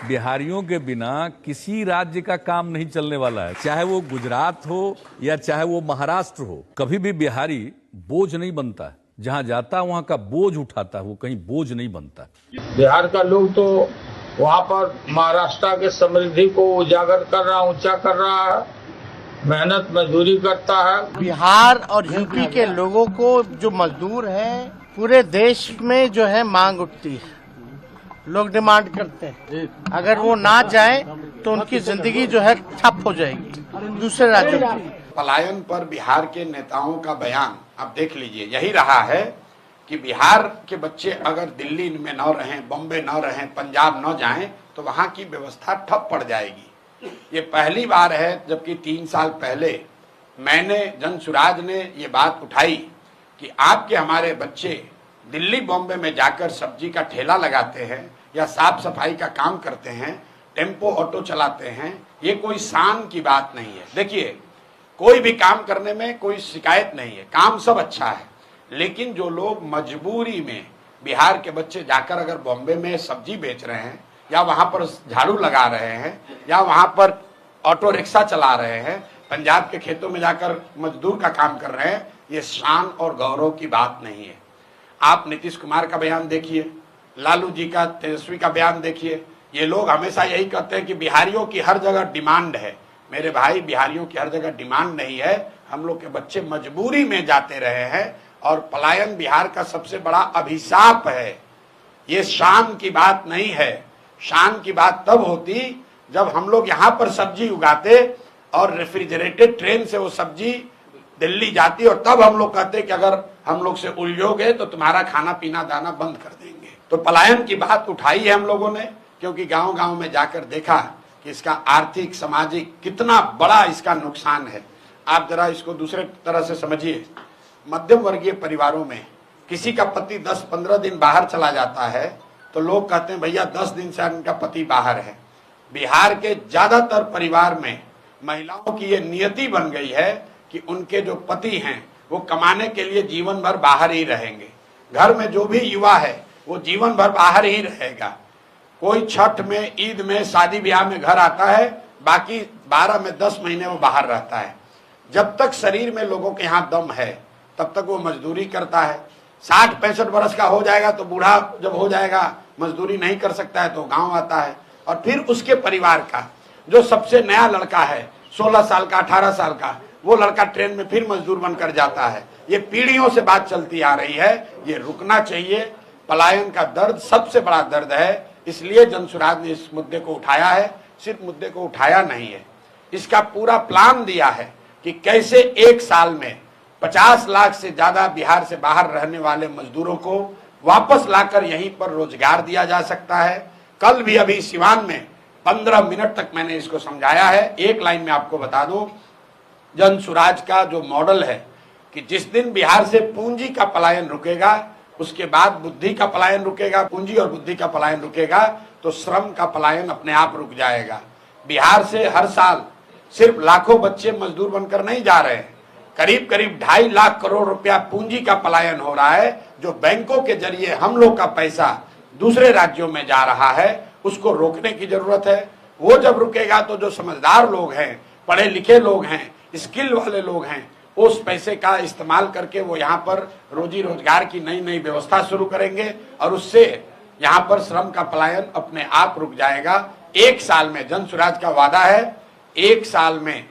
बिहारियों के बिना किसी राज्य का काम नहीं चलने वाला है, चाहे वो गुजरात हो या चाहे वो महाराष्ट्र हो। कभी भी बिहारी बोझ नहीं बनता है, जहां जाता है वहां का बोझ उठाता है, वो कहीं बोझ नहीं बनता। बिहार का लोग तो वहाँ पर महाराष्ट्र के समृद्धि को उजागर कर रहा, ऊंचा कर रहा है, मेहनत मजदूरी करता है। बिहार और यूपी के लोगों को जो मजदूर हैं, पूरे देश में जो है मांग उठती है, लोग डिमांड करते हैं। अगर वो ना जाए तो उनकी जिंदगी जो है ठप हो जाएगी दूसरे राज्यों की। पलायन पर बिहार के नेताओं का बयान आप देख लीजिए, यही रहा है कि बिहार के बच्चे अगर दिल्ली में न रहें, बॉम्बे न रहें, पंजाब न जाएं तो वहां की व्यवस्था ठप पड़ जाएगी। ये पहली बार है, जबकि 3 साल पहले मैंने जनसुराज ने ये बात उठाई कि आपके हमारे बच्चे दिल्ली बॉम्बे में जाकर सब्जी का ठेला लगाते हैं या साफ सफाई का काम करते हैं, टेम्पो ऑटो चलाते हैं, ये कोई शान की बात नहीं है। देखिए, कोई भी काम करने में कोई शिकायत नहीं है, काम सब अच्छा है, लेकिन जो लोग मजबूरी में बिहार के बच्चे जाकर अगर बॉम्बे में सब्जी बेच रहे हैं या वहां पर झाड़ू लगा रहे हैं या वहां पर ऑटो रिक्शा चला रहे हैं, पंजाब के खेतों में जाकर मजदूर का काम कर रहे हैं, ये शान और गौरव की बात नहीं है। आप नीतीश कुमार का बयान देखिए, लालू जी का, तेजस्वी का बयान देखिए। ये लोग हमेशा यही कहते हैं कि बिहारियों की हर जगह डिमांड है। मेरे भाई, बिहारियों की हर जगह डिमांड नहीं है, हम लोग के बच्चे मजबूरी में जाते रहे हैं और पलायन बिहार का सबसे बड़ा अभिशाप है। ये शान की बात नहीं है। शान की बात तब होती जब हम लोग यहाँ पर सब्जी उगाते और रेफ्रिजरेटेड ट्रेन से वो सब्जी दिल्ली जाती और तब हम लोग कहते कि अगर हम लोग से उलझोगे तो तुम्हारा खाना पीना दाना बंद कर देंगे। तो पलायन की बात उठाई है हम लोगों ने, क्योंकि गांव गांव में जाकर देखा कि इसका आर्थिक सामाजिक कितना बड़ा इसका नुकसान है। आप जरा इसको दूसरे तरह से समझिए। मध्यम वर्गीय परिवारों में किसी का पति 10-15 दिन बाहर चला जाता है तो लोग कहते हैं भैया 10 दिन से इनका पति बाहर है। बिहार के ज्यादातर परिवार में महिलाओं की ये नियति बन गई है कि उनके जो पति हैं वो कमाने के लिए जीवन भर बाहर ही रहेंगे। घर में जो भी युवा है वो जीवन भर बाहर ही रहेगा। कोई छठ में, ईद में, शादी ब्याह में घर आता है, बाकी 12 में 10 महीने वो बाहर रहता है। जब तक शरीर में लोगों के यहाँ दम है तब तक वो मजदूरी करता है। 60-65 वर्ष का हो जाएगा तो बूढ़ा जब हो जाएगा, मजदूरी नहीं कर सकता है तो गांव आता है। और फिर उसके परिवार का जो सबसे नया लड़का है, 16 साल का, 18 साल का, वो लड़का ट्रेन में फिर मजदूर बनकर जाता है। ये पीढ़ियों से बात चलती आ रही है, ये रुकना चाहिए। पलायन का दर्द सबसे बड़ा दर्द है, इसलिए जनसुराज ने इस मुद्दे को उठाया है। सिर्फ मुद्दे को उठाया नहीं है, इसका पूरा प्लान दिया है कि कैसे 1 साल में 50 लाख से ज्यादा बिहार से बाहर रहने वाले मजदूरों को वापस लाकर यहीं पर रोजगार दिया जा सकता है। कल भी अभी सिवान में 15 मिनट तक मैंने इसको समझाया है। एक लाइन में आपको बता दूं, जनसुराज का जो मॉडल है कि जिस दिन बिहार से पूंजी का पलायन रुकेगा, उसके बाद बुद्धि का पलायन रुकेगा, पूंजी और बुद्धि का पलायन रुकेगा तो श्रम का पलायन अपने आप रुक जाएगा। बिहार से हर साल सिर्फ लाखों बच्चे मजदूर बनकर नहीं जा रहे हैं, करीब करीब 2.5 लाख करोड़ रुपया पूंजी का पलायन हो रहा है, जो बैंकों के जरिए हम लोग का पैसा दूसरे राज्यों में जा रहा है। उसको रोकने की जरूरत है। वो जब रुकेगा तो जो समझदार लोग हैं, पढ़े लिखे लोग हैं, स्किल वाले लोग हैं, उस पैसे का इस्तेमाल करके वो यहाँ पर रोजी रोजगार की नई नई व्यवस्था शुरू करेंगे और उससे यहाँ पर श्रम का पलायन अपने आप रुक जाएगा। 1 साल में, जनसुराज का वादा है, 1 साल में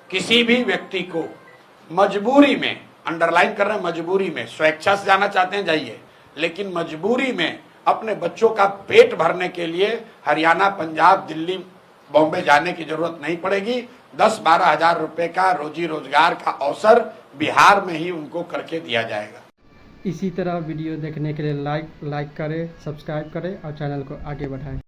किसी भी व्यक्ति को मजबूरी में, अंडरलाइन कर रहे हैं मजबूरी में, स्वेच्छा से जाना चाहते हैं जाइए, लेकिन मजबूरी में अपने बच्चों का पेट भरने के लिए हरियाणा, पंजाब, दिल्ली, बॉम्बे जाने की जरूरत नहीं पड़ेगी। 10-12 हजार रुपए का रोजी रोजगार का अवसर बिहार में ही उनको करके दिया जाएगा। इसी तरह वीडियो देखने के लिए लाइक करें, सब्सक्राइब करें और चैनल को आगे बढ़ाएं।